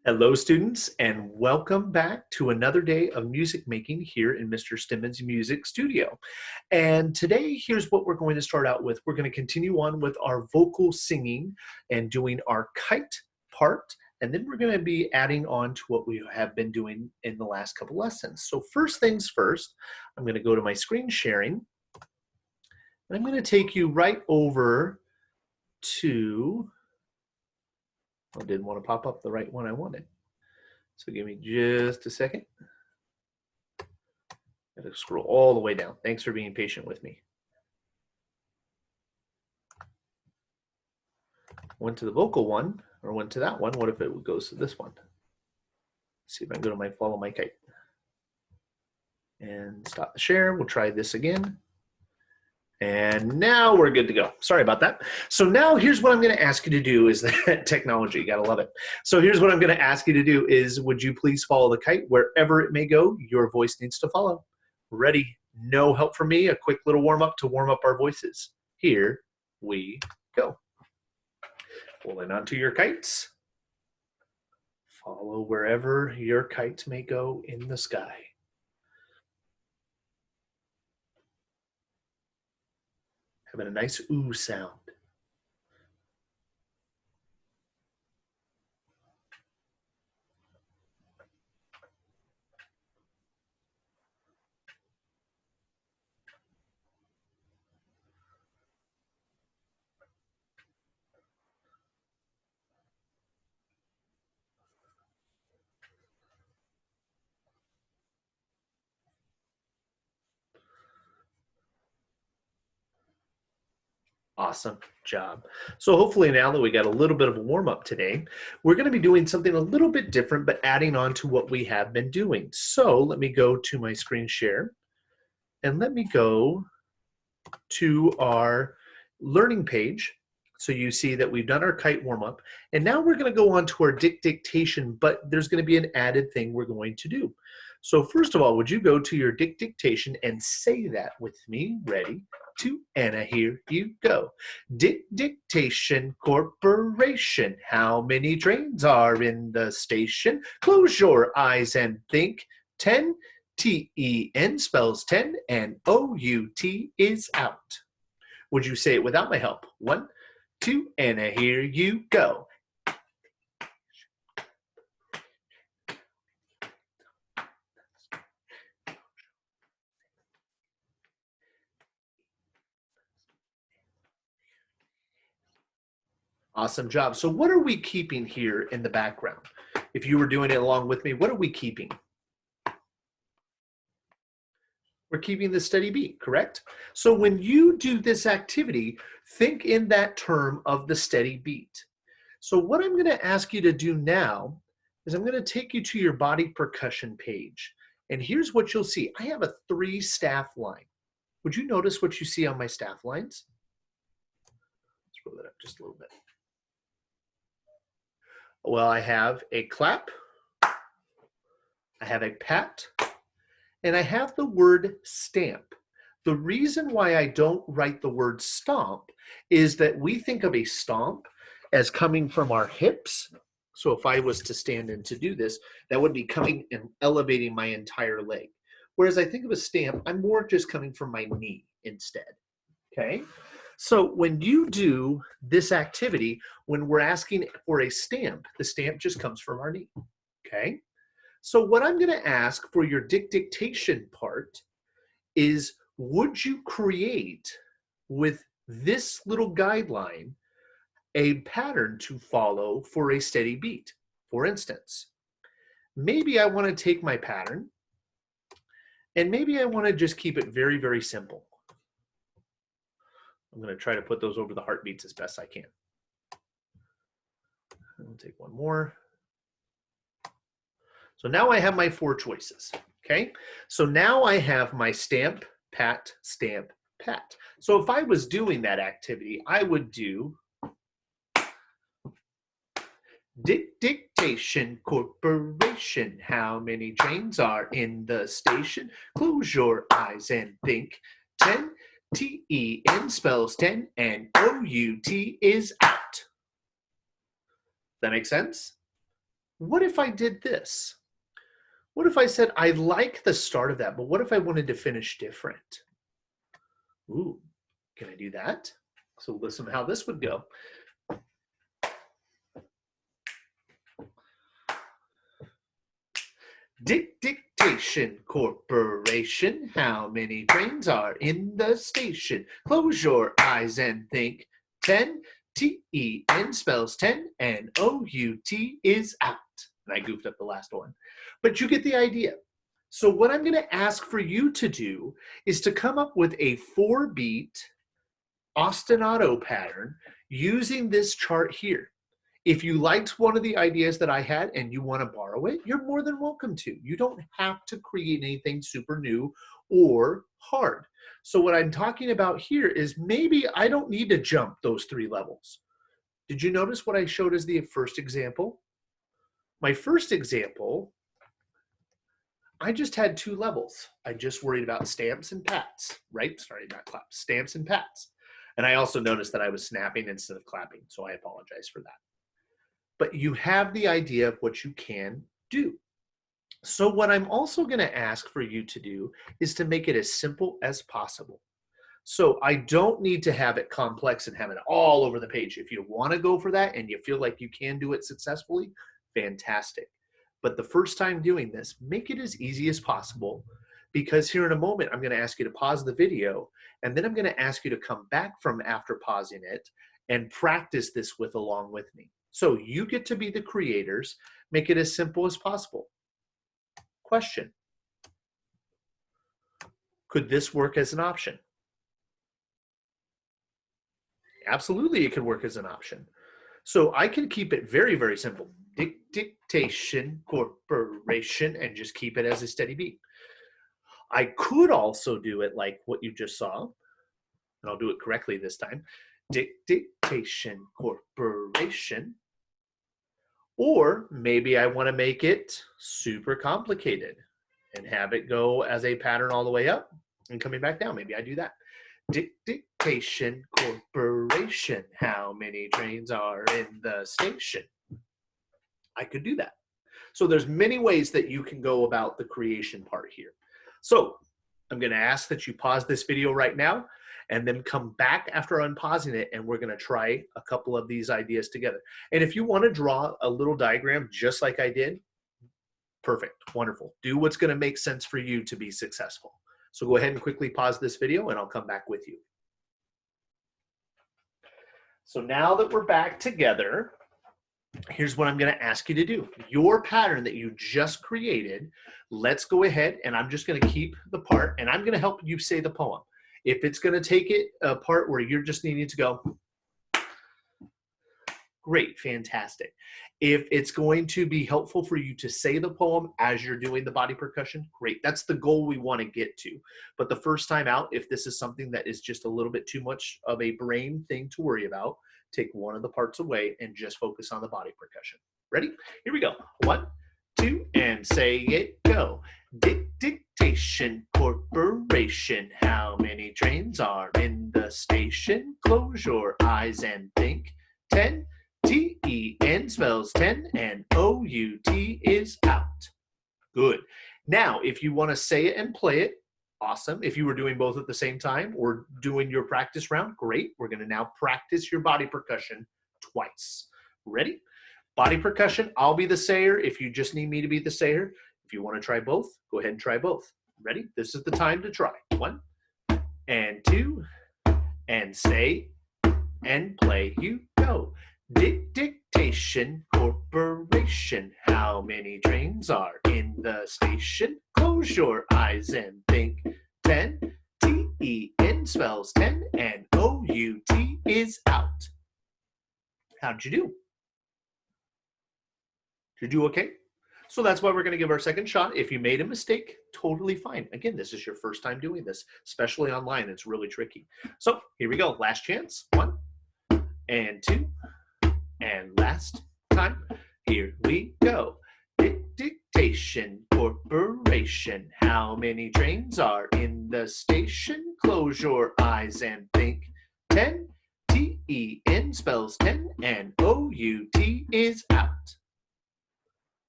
Hello, students, and welcome back to another day of music making here in Mr. Stimmon's Music Studio. And today, here's what we're going to start out with. We're going to continue on with our vocal singing and doing our kite part, and then we're going to be adding on to what we have been doing in the last couple lessons. So first things first, I'm going to go to my screen sharing, and I'm going to take you right over to... I didn't want to pop up the right one I wanted. So give me just a second. Gotta scroll all the way down. Thanks for being patient with me. Went to the vocal one, or went to that one. What if it goes to this one? Let's see if I can go to my follow my kite. And stop the share. We'll try this again. And now we're good to go. Sorry about that. So now here's what I'm going to ask you to do is that technology, you got to love it. So here's what I'm going to ask you to do is, would you please follow the kite wherever it may go? Your voice needs to follow. Ready? No help from me. A quick little warm up to warm up our voices. Here we go. Holding onto your kites. Follow wherever your kites may go in the sky. Having a nice ooh sound. Awesome job. So hopefully now that we got a little bit of a warm up today, we're going to be doing something a little bit different, but adding on to what we have been doing. So let me go to my screen share and let me go to our learning page. So you see that we've done our kite warm up, and now we're going to go on to our dictation, but there's going to be an added thing we're going to do. So first of all, would you go to your dictation and say that with me? Ready? 2, and here you go. Dictation Corporation. How many trains are in the station? Close your eyes and think. 10. T-E-N spells 10, and O-U-T is out. Would you say it without my help? 1, 2, and here you go. Awesome job. So what are we keeping here in the background? If you were doing it along with me, what are we keeping? We're keeping the steady beat, correct? So when you do this activity, think in that term of the steady beat. So what I'm going to ask you to do now is I'm going to take you to your body percussion page. And here's what you'll see. I have a 3 staff line. Would you notice what you see on my staff lines? Let's roll that up just a little bit. Well, I have a clap, I have a pat, and I have the word stamp. The reason why I don't write the word stomp is that we think of a stomp as coming from our hips. So if I was to stand and to do this, that would be coming and elevating my entire leg. Whereas I think of a stamp, I'm more just coming from my knee instead, okay? So when you do this activity, when we're asking for a stamp, the stamp just comes from our knee, okay? So what I'm going to ask for your dictation part is, would you create with this little guideline a pattern to follow for a steady beat? For instance, maybe I want to take my pattern and maybe I want to just keep it very, very simple. I'm going to try to put those over the heartbeats as best I can. I'll take one more. So now I have my 4 choices, okay? So now I have my stamp, pat, stamp, pat. So if I was doing that activity, I would do Dictation Corporation. How many trains are in the station? Close your eyes and think. 10. T-E-N spells 10, and O-U-T is out. Does that make sense? What if I did this? What if I said, I like the start of that, but what if I wanted to finish different? Ooh, can I do that? So listen to how this would go. Dictation Corporation, how many trains are in the station? Close your eyes and think. 10, T-E-N spells 10, and O-U-T is out. And I goofed up the last one. But you get the idea. So what I'm going to ask for you to do is to come up with a 4-beat ostinato pattern using this chart here. If you liked one of the ideas that I had and you want to borrow it, you're more than welcome to. You don't have to create anything super new or hard. So what I'm talking about here is maybe I don't need to jump those 3 levels. Did you notice what I showed as the first example? My first example, I just had 2 levels. I just worried about stamps and pats, right? Sorry, not claps, stamps and pats. And I also noticed that I was snapping instead of clapping, so I apologize for that. But you have the idea of what you can do. So what I'm also going to ask for you to do is to make it as simple as possible. So I don't need to have it complex and have it all over the page. If you want to go for that and you feel like you can do it successfully, fantastic. But the first time doing this, make it as easy as possible, because here in a moment, I'm going to ask you to pause the video, and then I'm going to ask you to come back from after pausing it and practice this along with me. So you get to be the creators. Make it as simple as possible. Question: could this work as an option? Absolutely, it could work as an option. So I can keep it very, very simple. Dictation Corporation, and just keep it as a steady beat. I could also do it like what you just saw, and I'll do it correctly this time. Dictation Corporation. Or maybe I want to make it super complicated and have it go as a pattern all the way up and coming back down. Maybe I do that. Dictation Corporation, how many trains are in the station? I could do that. So there's many ways that you can go about the creation part here. So I'm going to ask that you pause this video right now and then come back after unpausing it, and we're going to try a couple of these ideas together. And if you want to draw a little diagram just like I did, perfect, wonderful. Do what's going to make sense for you to be successful. So go ahead and quickly pause this video, and I'll come back with you. So now that we're back together, here's what I'm going to ask you to do. Your pattern that you just created, let's go ahead, and I'm just going to keep the part, and I'm going to help you say the poem. If it's going to take it a part where you're just needing to go, great, fantastic. If it's going to be helpful for you to say the poem as you're doing the body percussion, great. That's the goal we want to get to. But the first time out, if this is something that is just a little bit too much of a brain thing to worry about, take one of the parts away and just focus on the body percussion. Ready? Here we go. 1, 2, and say it, go. Dictation Corporation, how many trains are in the station? Close your eyes and think. 10, T-E-N spells 10, and O-U-T is out. Good. Now, if you want to say it and play it, awesome. If you were doing both at the same time or doing your practice round, great. We're going to now practice your body percussion twice. Ready? Body percussion, I'll be the sayer if you just need me to be the sayer. If you want to try both, go ahead and try both. Ready? This is the time to try. 1 and 2 and say and play. You go. Dictation Corporation, how many trains are in the station? Close your eyes and think. 10, T-E-N spells 10, and O-U-T is out. How'd you do? Did you do okay? So that's why we're going to give our second shot. If you made a mistake, totally fine. Again, this is your first time doing this, especially online. It's really tricky. So here we go. Last chance. 1 and 2 and last time. Here we go. Dictation Corporation, how many trains are in the station? Close your eyes and think. 10, T-E-N spells 10, and O-U-T is out.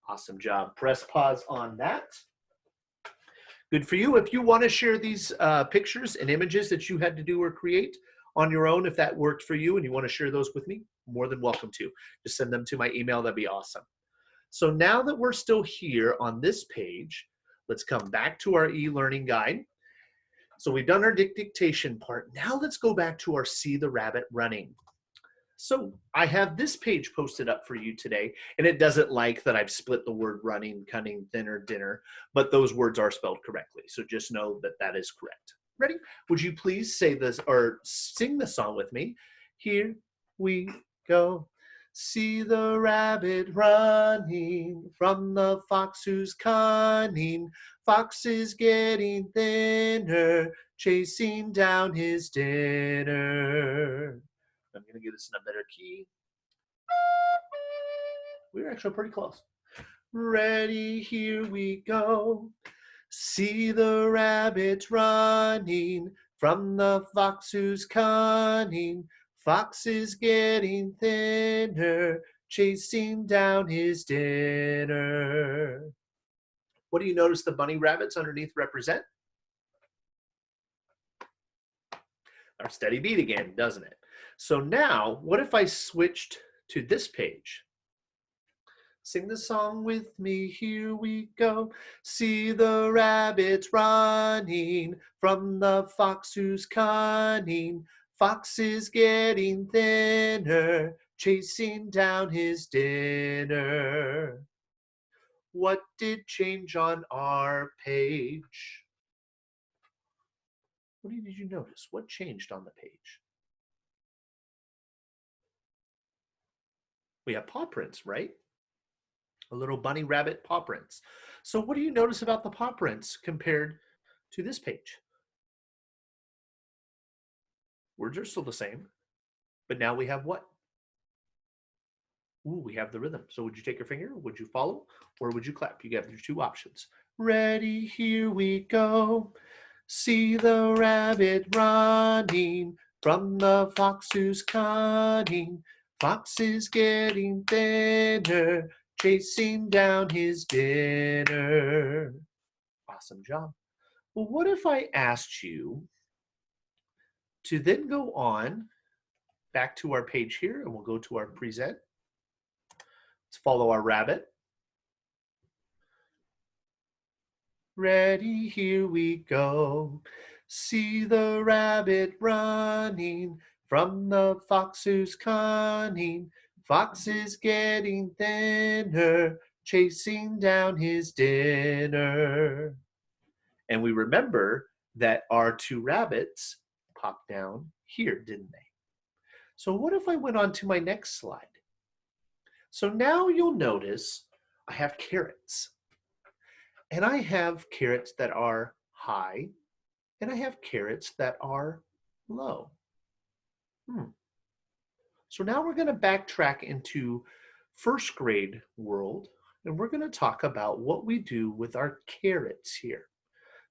Awesome job. Press pause on that. Good for you. If you want to share these pictures and images that you had to do or create on your own, if that worked for you and you want to share those with me, more than welcome to. Just send them to my email. That'd be awesome. So now that we're still here on this page, let's come back to our e-learning guide. So we've done our dictation part. Now let's go back to our See the Rabbit Running. So I have this page posted up for you today, and it doesn't like that I've split the word running, cunning, thinner, dinner, but those words are spelled correctly. So just know that that is correct. Ready? Would you please say this or sing the song with me? Here we go. See the rabbit running from the fox who's cunning. Fox is getting thinner, chasing down his dinner. I'm going to get this in a better key. We're actually pretty close. Ready, here we go. See the rabbit running from the fox who's cunning. Fox is getting thinner, chasing down his dinner. What do you notice the bunny rabbits underneath represent? Our steady beat again, doesn't it? So now, what if I switched to this page? Sing the song with me, here we go. See the rabbit running from the fox who's cunning. Fox is getting thinner, chasing down his dinner. What did change on our page? What did you notice? What changed on the page? We have paw prints, right? A little bunny rabbit paw prints. So what do you notice about the paw prints compared to this page? Words are still the same, but now we have what? Ooh, we have the rhythm. So would you take your finger, would you follow, or would you clap? You got your two options. Ready, here we go. See the rabbit running from the fox who's cunning. Fox is getting thinner, chasing down his dinner. Awesome job. Well, what if I asked you to then go on back to our page here, and we'll go to our present. Let's follow our rabbit. Ready, here we go. See the rabbit running from the fox who's cunning. Fox is getting thinner, chasing down his dinner. And we remember that our two rabbits popped down here, didn't they? So what if I went on to my next slide? So now you'll notice I have carrots. And I have carrots that are high, and I have carrots that are low. So now we're going to backtrack into first grade world, and we're going to talk about what we do with our carrots here.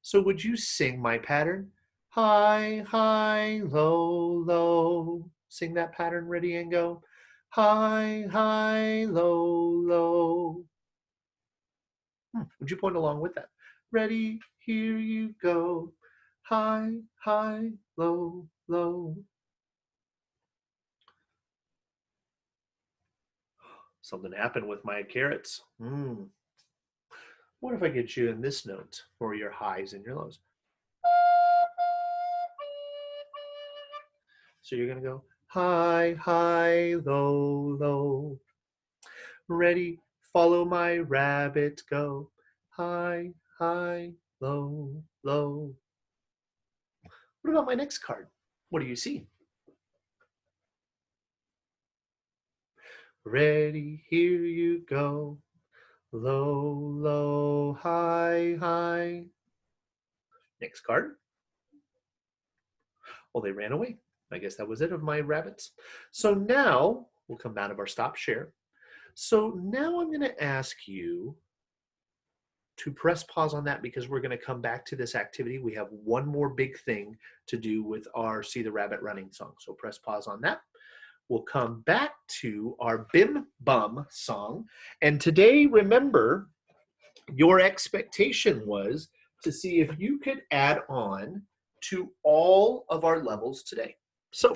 So would you sing my pattern? High, high, low, low. Sing that pattern, ready and go. High, high, low, low. Would you point along with that? Ready, here you go. High, high, low, low. Something happened with my carrots. What if I get you in this note for your highs and your lows? So you're going to go high, high, low, low. Ready, follow my rabbit, go. High, high, low, low. What about my next card? What do you see? Ready, here you go. Low, low, high, high. Next card. Well, they ran away. I guess that was it of my rabbits. So now we'll come out of our stop share. So now I'm going to ask you to press pause on that because we're going to come back to this activity. We have one more big thing to do with our See the Rabbit Running song. So press pause on that. we'll come back to our Bim Bum song. And today, remember, your expectation was to see if you could add on to all of our levels today. So,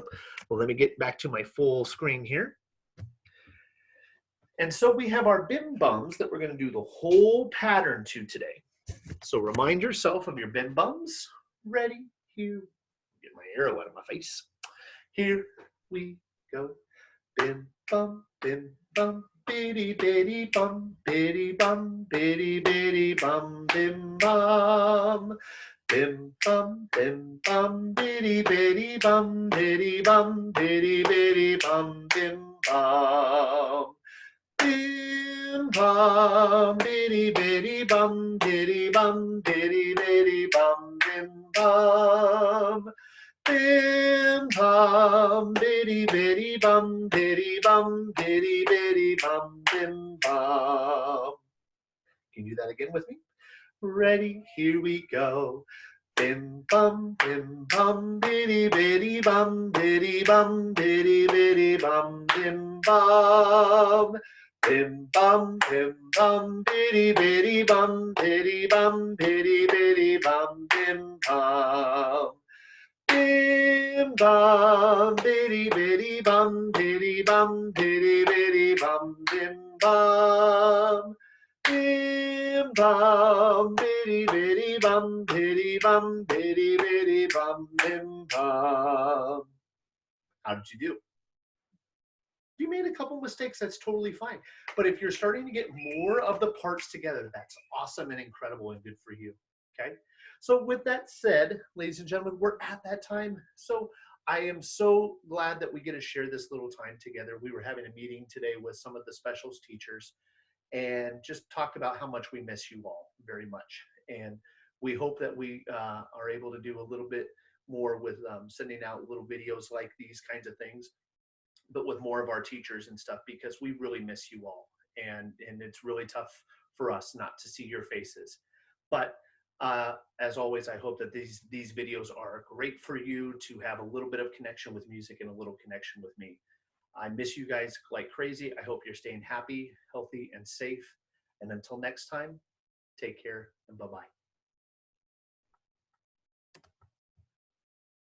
well, let me get back to my full screen here. And so we have our Bim Bums that we're going to do the whole pattern to today. So remind yourself of your Bim Bums. Ready? Here. Get my arrow out of my face. Here we go. Bim bum, biddy biddy bum, biddy bum, biddy biddy bum, bim bum. Bim bum, biddy biddy bum, biddy bum, biddy biddy bum, bim bum. Bim bum, biddy biddy bum, biddy bum, biddy biddy bum, bim bum. Bim bum, biddy biddy bum, biddy bum, biddy biddy bum, bim bum. Can you do that again with me? Ready? Here we go. Bim bum, biddy biddy bum, biddy bum, biddy biddy bum, bim bum. Bim bum, biddy biddy bum, biddy bum, biddy biddy bum, bim bum. Bim bum, biddy biddy bum, biddy bum, biddy biddy bum, bim bum. Bim bum, biddy biddy bum, biddy bum, biddy biddy bum, bim bum. How did you do? If you made a couple mistakes, that's totally fine. But if you're starting to get more of the parts together, that's awesome and incredible and good for you. Okay. So with that said, ladies and gentlemen, we're at that time. So I am so glad that we get to share this little time together. We were having a meeting today with some of the specials teachers and just talked about how much we miss you all very much. And we hope that we are able to do a little bit more with sending out little videos like these kinds of things, but with more of our teachers and stuff, because we really miss you all. And it's really tough for us not to see your faces. But as always, I hope that these videos are great for you to have a little bit of connection with music and a little connection with me. I miss you guys like crazy. I hope you're staying happy, healthy, and safe. And until next time, take care and bye-bye.